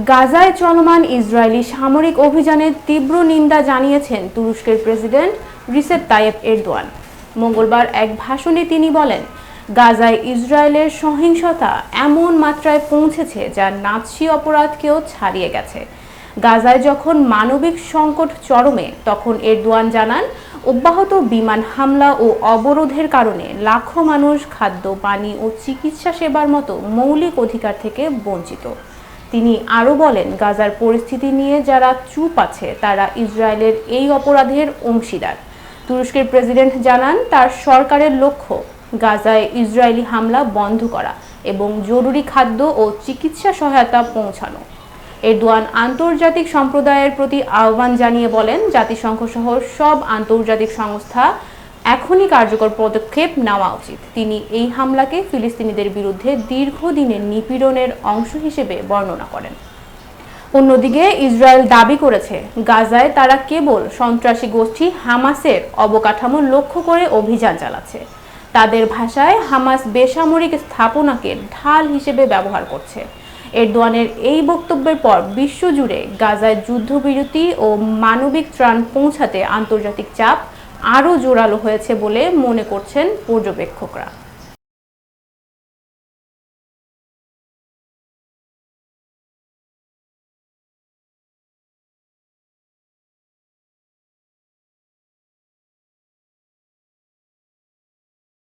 গাজায় চলমান ইসরায়েলি সামরিক অভিযানের তীব্র নিন্দা জানিয়েছেন তুরস্কের প্রেসিডেন্ট রিসেপ তাইয়েপ এরদোয়ান। মঙ্গলবার এক ভাষণে তিনি বলেন, গাজায় ইসরায়েলের সহিংসতা এমন মাত্রায় পৌঁছেছে যা নাৎসি অপরাধকেও ছাড়িয়ে গেছে। গাজায় যখন মানবিক সংকট চরমে, তখন এরদোয়ান জানান, অব্যাহত বিমান হামলা ও অবরোধের কারণে লাখো মানুষ খাদ্য, পানি ও চিকিৎসা সেবার মতো মৌলিক অধিকার থেকে বঞ্চিত। তিনি আরও বলেন, গাজার পরিস্থিতি নিয়ে যারা চুপ আছে তারা ইসরায়েলের এই অপরাধের অংশীদার। তুরস্কের প্রেসিডেন্ট জানান, তার সরকারের লক্ষ্য গাজায় ইসরায়েলি হামলা বন্ধ করা এবং জরুরি খাদ্য ও চিকিৎসা সহায়তা পৌঁছানো। এরদোয়ান আন্তর্জাতিক সম্প্রদায়ের প্রতি আহ্বান জানিয়ে বলেন, জাতিসংঘ সহ সব আন্তর্জাতিক সংস্থা এখনই কার্যকর পদক্ষেপ নেওয়া উচিত। তিনি এই হামলাকে ফিলিস্তিনিদের বিরুদ্ধে দীর্ঘদিনের নিপীড়নের অংশ হিসেবে বর্ণনা করেন। অন্যদিকে ইসরায়েল দাবি করেছে, গাজায় তারা কেবল সন্ত্রাসী গোষ্ঠী হামাসের অবকাঠামো লক্ষ্য করে অভিযান চালাচ্ছে। তাদের ভাষায়, হামাস বেসামরিক স্থাপনাকে ঢাল হিসেবে ব্যবহার করছে। এরদোয়ানের এই বক্তব্যের পর বিশ্বজুড়ে গাজায় যুদ্ধবিরতি ও মানবিক ত্রাণ পৌঁছাতে আন্তর্জাতিক চাপ আরও জোরালো হয়েছে বলে মনে করছেন পর্যবেক্ষকরা।